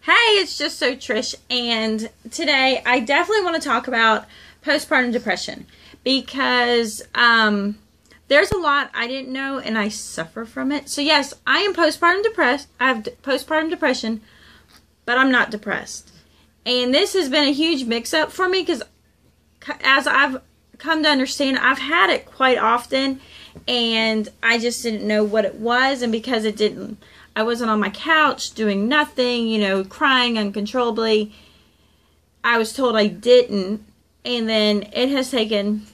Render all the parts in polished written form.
Hey, it's just so Trish, and today I definitely want to talk about postpartum depression because there's a lot I didn't know and I suffer from it. So yes, I am postpartum depressed. I have postpartum depression, but I'm not depressed. And this has been a huge mix-up for me because as I've come to understand, I've had it quite often and I just didn't know what it was, and because I wasn't on my couch doing nothing, crying uncontrollably. I was told I didn't. And then it has taken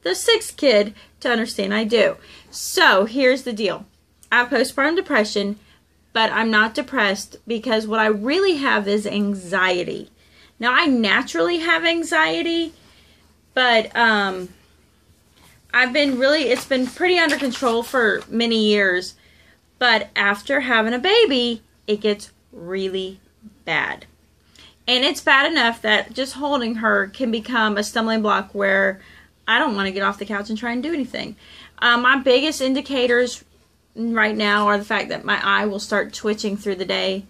the sixth kid to understand I do. So here's the deal. I have postpartum depression, but I'm not depressed because what I really have is anxiety. Now, I naturally have anxiety, but it's been pretty under control for many years. But after having a baby, it gets really bad. And it's bad enough that just holding her can become a stumbling block where I don't want to get off the couch and try and do anything. My biggest indicators right now are the fact that my eye will start twitching through the day.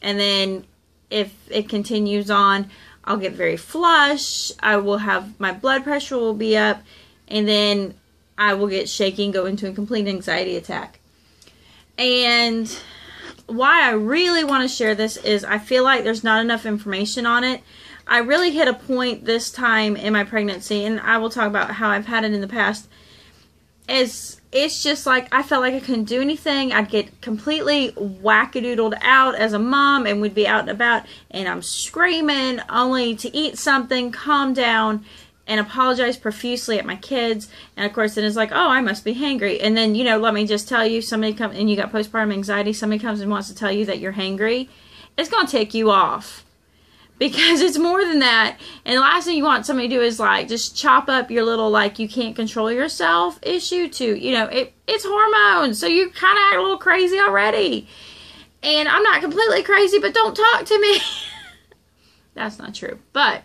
And then if it continues on, I'll get very flush. My blood pressure will be up. And then I will get shaky and go into a complete anxiety attack. And why I really want to share this is I feel like there's not enough information on it. I really hit a point this time in my pregnancy, and I will talk about how I've had it in the past. It's just like I felt like I couldn't do anything. I'd get completely wackadoodled out as a mom and would be out and about, and I'm screaming only to eat something, calm down, and apologize profusely at my kids. And of course then it's like, oh, I must be hangry. And then, let me just tell you, somebody comes and you got postpartum anxiety, somebody comes and wants to tell you that you're hangry, it's going to tick you off. Because it's more than that. And the last thing you want somebody to do is like just chop up your little you can't control yourself issue to, it's hormones. So you kind of act a little crazy already. And I'm not completely crazy, but don't talk to me. That's not true. But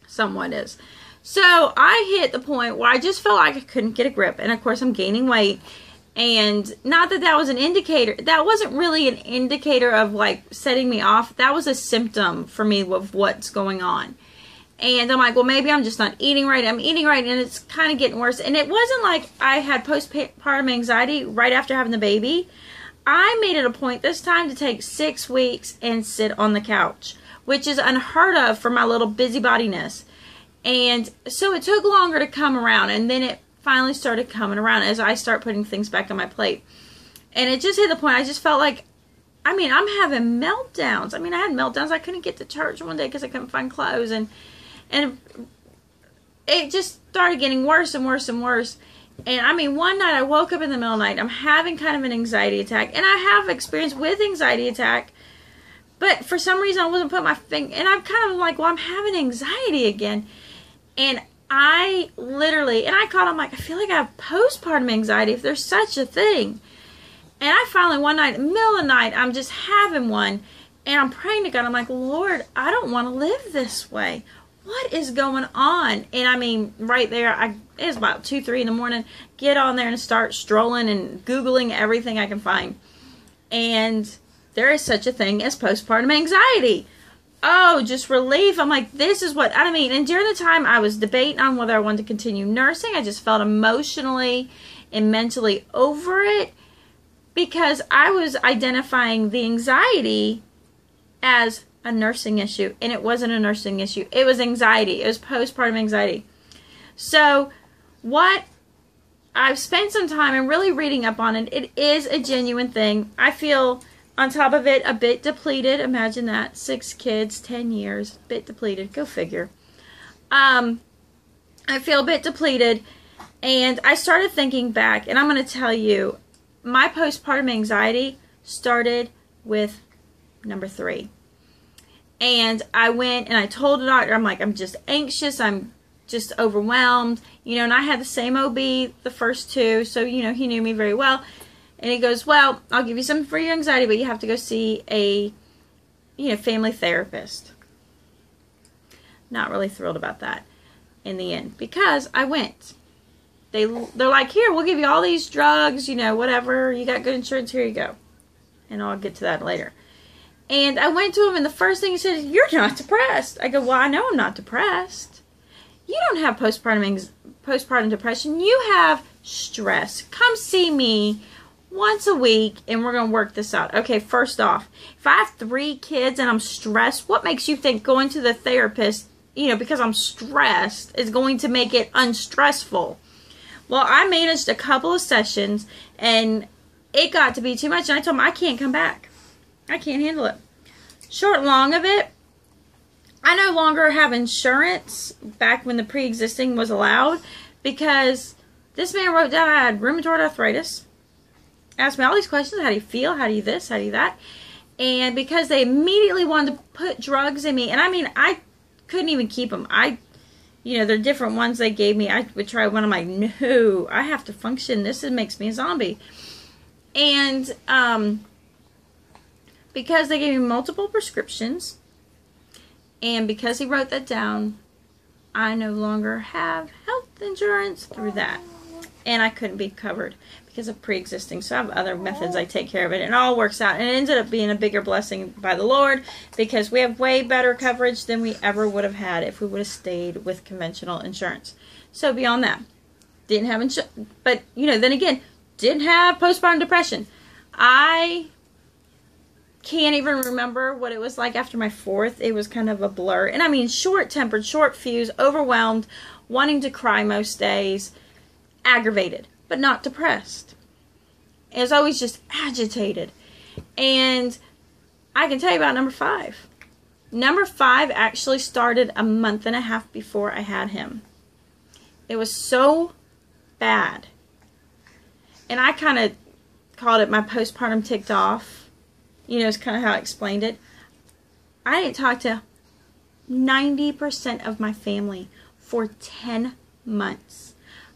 someone is. So I hit the point where I just felt like I couldn't get a grip. And of course I'm gaining weight. And not that that was an indicator. That wasn't really an indicator of setting me off. That was a symptom for me of what's going on. And I'm like, well, maybe I'm just not eating right. I'm eating right and it's kind of getting worse. And it wasn't like I had postpartum anxiety right after having the baby. I made it a point this time to take 6 weeks and sit on the couch, which is unheard of for my little busybodiness. And so it took longer to come around, and then it finally started coming around as I start putting things back on my plate. And it just hit the point, I just felt like, I'm having meltdowns. I had meltdowns. I couldn't get to church one day because I couldn't find clothes, and it just started getting worse and worse and worse. And one night I woke up in the middle of the night, I'm having kind of an anxiety attack, and I have experience with anxiety attack. But for some reason, I wasn't putting my finger, and I'm kind of like, well, I'm having anxiety again. And I caught on, I feel like I have postpartum anxiety, if there's such a thing. And I finally, one night, in the middle of the night, I'm just having one, and I'm praying to God. I'm like, Lord, I don't want to live this way. What is going on? And right there, it was about 2, 3 in the morning, get on there and start strolling and Googling everything I can find. And there is such a thing as postpartum anxiety. Oh, just relief. I'm like, this is what, and during the time I was debating on whether I wanted to continue nursing, I just felt emotionally and mentally over it because I was identifying the anxiety as a nursing issue, and it wasn't a nursing issue. It was anxiety. It was postpartum anxiety. So what I've spent some time and really reading up on it. It is a genuine thing. I feel on top of it, a bit depleted. Imagine that. 6 kids, 10 years. Bit depleted. Go figure. I feel a bit depleted. And I started thinking back. And I'm going to tell you, my postpartum anxiety started with number 3. And I went and I told the doctor, I'm like, I'm just anxious. I'm just overwhelmed. And I had the same OB the first 2. So, he knew me very well. And he goes, well, I'll give you something for your anxiety, but you have to go see a, family therapist. Not really thrilled about that in the end because I went. They're like, here, we'll give you all these drugs, whatever. You got good insurance, here you go. And I'll get to that later. And I went to him, and the first thing he said is, "You're not depressed." I go, "Well, I know I'm not depressed. You don't have postpartum depression. You have stress. Come see me once a week, and we're going to work this out." Okay, first off, if I have 3 kids and I'm stressed, what makes you think going to the therapist, because I'm stressed, is going to make it unstressful? Well, I managed a couple of sessions, and it got to be too much, and I told him I can't come back. I can't handle it. Short and long of it, I no longer have insurance back when the pre-existing was allowed, because this man wrote down I had rheumatoid arthritis, asked me all these questions: how do you feel, how do you this, how do you that, and because they immediately wanted to put drugs in me, and I mean, I couldn't even keep them. They're different ones they gave me. I would try one. I'm like, no, I have to function. This makes me a zombie. And because they gave me multiple prescriptions, and because he wrote that down, I no longer have health insurance through that. And I couldn't be covered because of pre-existing. So I have other methods I take care of it. And it all works out. And it ended up being a bigger blessing by the Lord, because we have way better coverage than we ever would have had if we would have stayed with conventional insurance. So beyond that, didn't have insurance. But, then again, didn't have postpartum depression. I can't even remember what it was like after my 4th. It was kind of a blur. And I mean, short-tempered, short-fused, overwhelmed, wanting to cry most days, aggravated, but not depressed. It was always just agitated. And I can tell you about number 5. Number 5 actually started a month and a half before I had him. It was so bad. And I kind of called it my postpartum ticked off. It's kind of how I explained it. I didn't talk to 90% of my family for 10 months.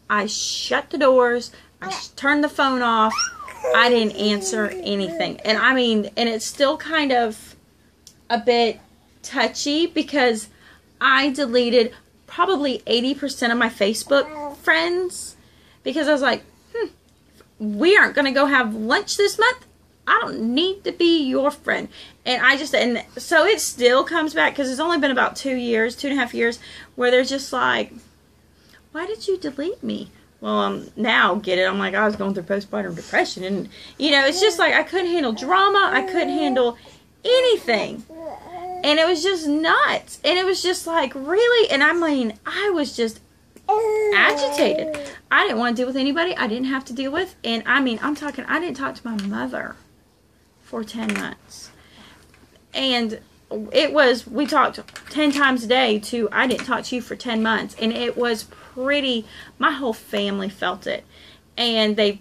I shut the doors. I turned the phone off. I didn't answer anything. And I mean, and it's still kind of a bit touchy, because I deleted probably 80% of my Facebook friends, because I was like, we aren't going to go have lunch this month. I don't need to be your friend. And so it still comes back, because it's only been about 2.5 years, where they're just like, why did you delete me? Well, now get it. I'm like, I was going through postpartum depression, and it's just like I couldn't handle drama. I couldn't handle anything, and it was just nuts. And it was just like, really? And I mean, I was just agitated. I didn't want to deal with anybody I didn't have to deal with. And I mean, I'm talking, I didn't talk to my mother for 10 months. And it was, we talked 10 times a day to, I didn't talk to you for 10 months. And it was pretty, my whole family felt it. And they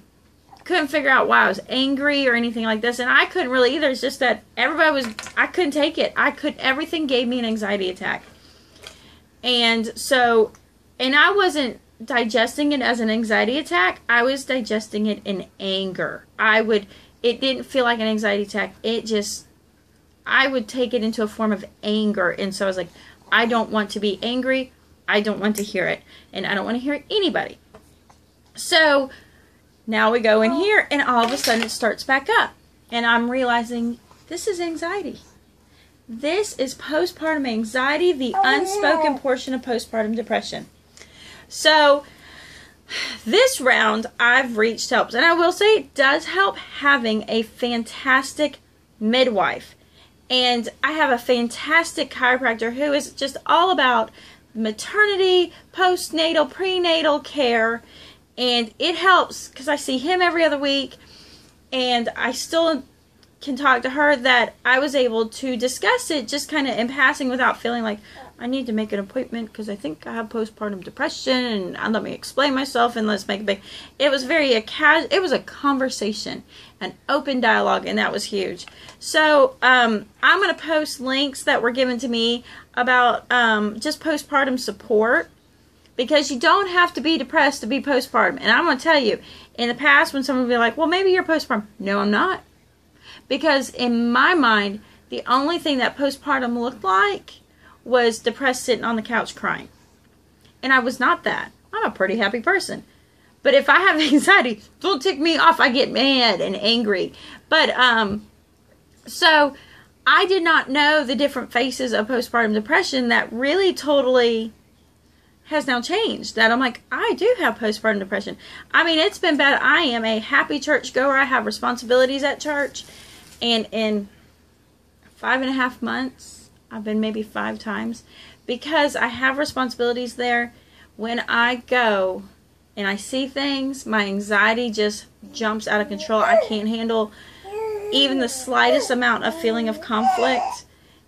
couldn't figure out why I was angry or anything like this. And I couldn't really either. It's just that everybody was, I couldn't take it. Everything gave me an anxiety attack. And so, and I wasn't digesting it as an anxiety attack. I was digesting it in anger. It didn't feel like an anxiety attack. I would take it into a form of anger. And so I was like, I don't want to be angry. I don't want to hear it. And I don't want to hear anybody. So now we go in here, and all of a sudden it starts back up. And I'm realizing this is anxiety. This is postpartum anxiety, the unspoken portion of postpartum depression. So this round, I've reached help. And I will say it does help having a fantastic midwife. And I have a fantastic chiropractor who is just all about maternity, postnatal, prenatal care. And it helps because I see him every other week. And I still can talk to her, that I was able to discuss it just kind of in passing without feeling like I need to make an appointment because I think I have postpartum depression, and let me explain myself and let's make a big. It was it was a conversation, an open dialogue, and that was huge. So I'm going to post links that were given to me about just postpartum support, because you don't have to be depressed to be postpartum. And I'm going to tell you, in the past when someone would be like, well, maybe you're postpartum. No, I'm not. Because in my mind, the only thing that postpartum looked like was depressed, sitting on the couch crying. And I was not that. I'm a pretty happy person. But if I have anxiety, don't tick me off. I get mad and angry. But, so I did not know the different phases of postpartum depression that really totally has now changed. That I'm like, I do have postpartum depression. I mean, it's been bad. I am a happy church goer. I have responsibilities at church. And in 5.5 months, I've been maybe 5 times. Because I have responsibilities there, when I go and I see things, my anxiety just jumps out of control. I can't handle even the slightest amount of feeling of conflict.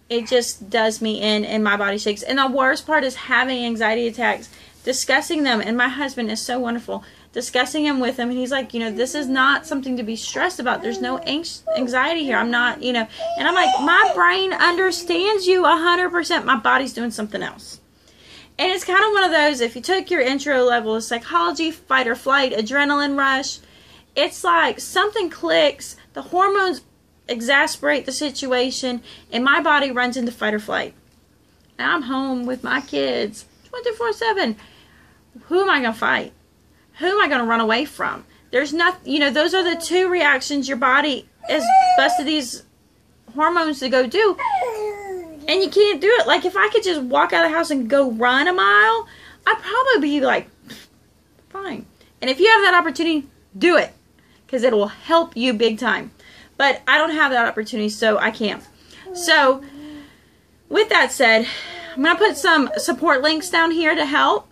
It just does me in and my body shakes. And the worst part is having anxiety attacks, discussing them. And my husband is so wonderful. Discussing them with him. And he's like, you know, this is not something to be stressed about. There's no anxiety here. I'm not, you know. And I'm like, my brain understands you 100%. My body's doing something else. And it's kind of one of those, if you took your intro level of psychology, fight or flight, adrenaline rush, it's like something clicks. The hormones exasperate the situation, and my body runs into fight or flight. And I'm home with my kids 24/7. Who am I going to fight? Who am I going to run away from? There's nothing, you know, those are the 2 reactions your body has busted these hormones to go do. And you can't do it. Like, if I could just walk out of the house and go run a mile, I'd probably be like, fine. And if you have that opportunity, do it. Because it will help you big time. But I don't have that opportunity, so I can't. So, with that said, I'm going to put some support links down here to help.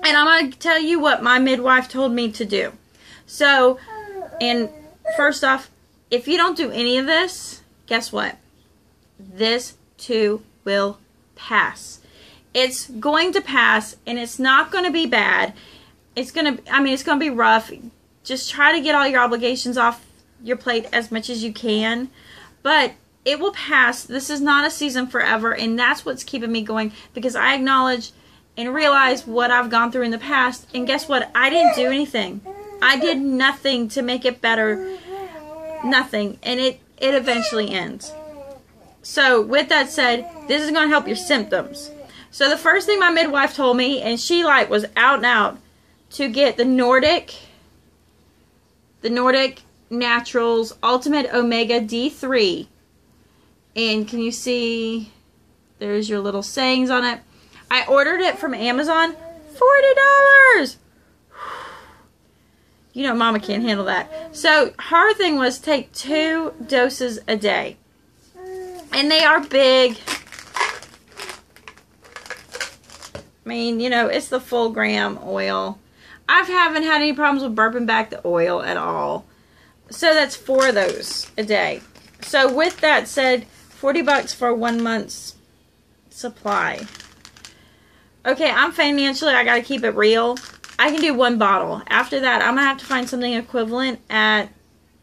And I'm going to tell you what my midwife told me to do. So, and first off, if you don't do any of this, guess what? This too will pass. It's going to pass, and it's not going to be bad. It's going to, I mean, it's going to be rough. Just try to get all your obligations off your plate as much as you can. But it will pass. This is not a season forever, and that's what's keeping me going, because I acknowledge and realize what I've gone through in the past. And guess what? I didn't do anything. I did nothing to make it better. Nothing. And it eventually ends. So, with that said, this is going to help your symptoms. So, the first thing my midwife told me, and she like was out and out, to get the Nordic Naturals Ultimate Omega D3. And can you see, there's your little sayings on it. I ordered it from Amazon, $40. You know, Mama can't handle that. So, her thing was take 2 doses a day. And they are big. I mean, you know, it's the full gram oil. I haven't had any problems with burping back the oil at all. So that's 4 of those a day. So with that said, $40 for 1 month's supply. Okay, I'm financially, I gotta keep it real. I can do 1 bottle. After that, I'm gonna have to find something equivalent at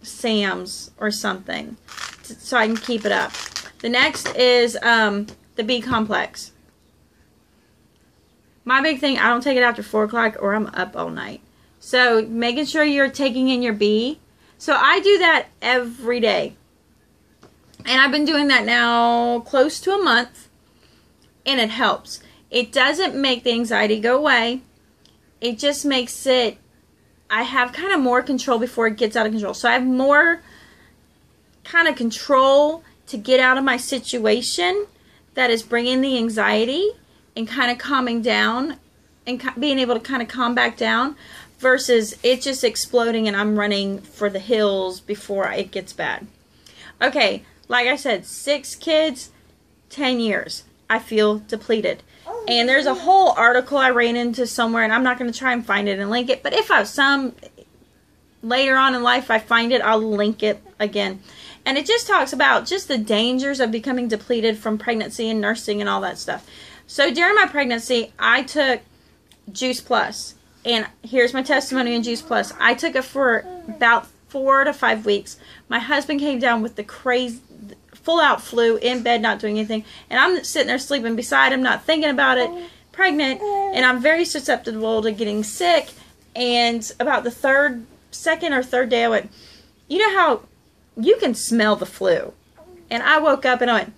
Sam's or something, so I can keep it up. The next is the B complex. My big thing, I don't take it after 4 o'clock or I'm up all night. So making sure you're taking in your B. So I do that every day. And I've been doing that now close to a month. And it helps. It doesn't make the anxiety go away. It just makes it, I have kind of more control before it gets out of control. So I have more kind of control to get out of my situation that is bringing the anxiety and kind of calming down and being able to kind of calm back down versus it just exploding and I'm running for the hills before it gets bad. Okay, like I said, 6 kids, 10 years. I feel depleted. And there's a whole article I ran into somewhere, and I'm not going to try and find it and link it, but if I later on in life I find it, I'll link it again. And it just talks about just the dangers of becoming depleted from pregnancy and nursing and all that stuff. So during my pregnancy, I took Juice Plus. And here's my testimony on Juice Plus. I took it for about 4 to 5 weeks. My husband came down with the crazy, full-out flu, in bed, not doing anything. And I'm sitting there sleeping beside him, not thinking about it, pregnant. And I'm very susceptible to getting sick. And about the second or third day, I went, you know how you can smell the flu. And I woke up and I went,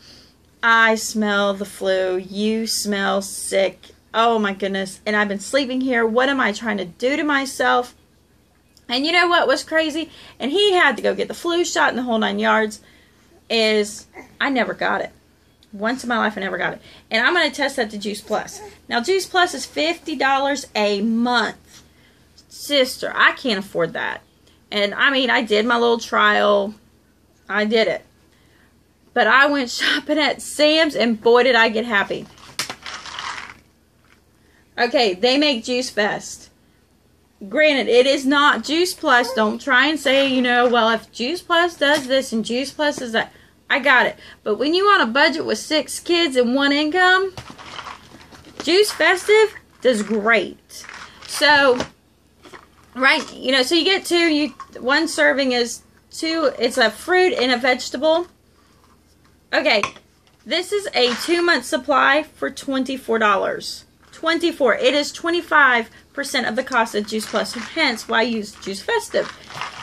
I smell the flu. You smell sick. Oh my goodness. And I've been sleeping here. What am I trying to do to myself? And you know what was crazy? And he had to go get the flu shot and the whole 9 yards. Is I never got it. Once in my life, I never got it. And I'm going to test that to Juice Plus. Now, Juice Plus is $50 a month. Sister, I can't afford that. And, I mean, I did my little trial. I did it. But I went shopping at Sam's, and boy, did I get happy. Okay, they make Juice Fest. Granted, it is not Juice Plus. Don't try and say, you know, well, if Juice Plus does this and Juice Plus does that. I got it. But when you on a budget with 6 kids and 1 income, Juice Festive does great. So, right, you know, so you get 2, 1 serving is 2, it's a fruit and a vegetable. Okay, this is a 2-month supply for $24. $24. It is 25% of the cost of Juice Plus, hence why I use Juice Festive.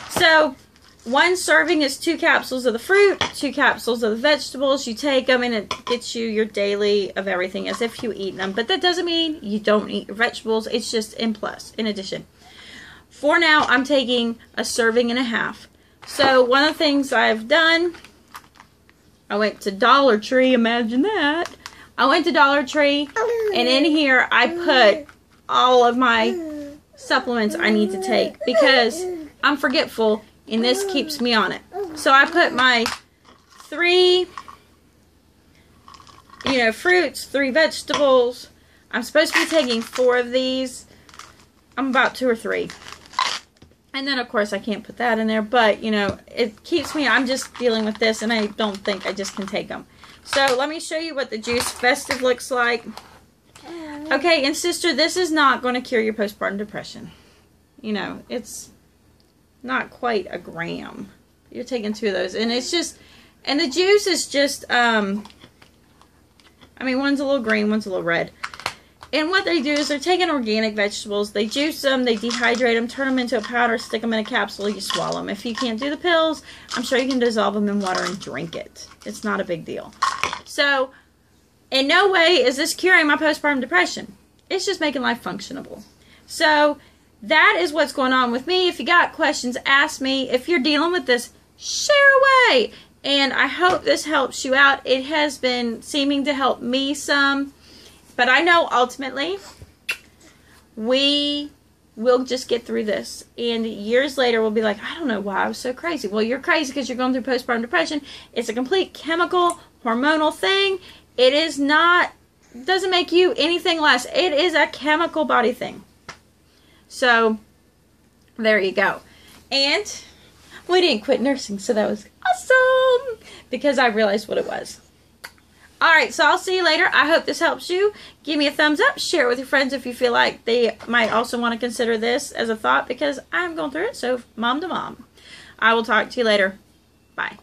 So, 1 serving is 2 capsules of the fruit, 2 capsules of the vegetables. You take them and it gets you your daily of everything as if you eat them. But that doesn't mean you don't eat your vegetables. It's just in addition. For now, I'm taking a serving and a half. So one of the things I've done, I went to Dollar Tree. Imagine that. I went to Dollar Tree, and in here I put all of my supplements I need to take because I'm forgetful. And this keeps me on it. So I put my 3, you know, fruits, 3 vegetables. I'm supposed to be taking 4 of these. I'm about 2 or 3. And then, of course, I can't put that in there. But, you know, it keeps me, I'm just dealing with this. And I don't think I just can take them. So let me show you what the Juice Festive looks like. Okay, and sister, this is not going to cure your postpartum depression. You know, it's not quite a gram. You're taking 2 of those, and it's just, and the juice is just, I mean, one's a little green, one's a little red. And what they do is they're taking organic vegetables, they juice them, they dehydrate them, turn them into a powder, stick them in a capsule, you swallow them. If you can't do the pills, I'm sure you can dissolve them in water and drink it. It's not a big deal. So, in no way is this curing my postpartum depression. It's just making life functionable. So, that is what's going on with me. If you got questions, ask me. If you're dealing with this, share away. And I hope this helps you out. It has been seeming to help me some. But I know ultimately we will just get through this. And years later we'll be like, I don't know why I was so crazy. Well, you're crazy because you're going through postpartum depression. It's a complete chemical, hormonal thing. It is not, doesn't make you anything less. It is a chemical body thing. So, there you go. And we didn't quit nursing, so that was awesome because I realized what it was. Alright, so I'll see you later. I hope this helps you. Give me a thumbs up. Share it with your friends if you feel like they might also want to consider this as a thought because I'm going through it, so mom to mom. I will talk to you later. Bye.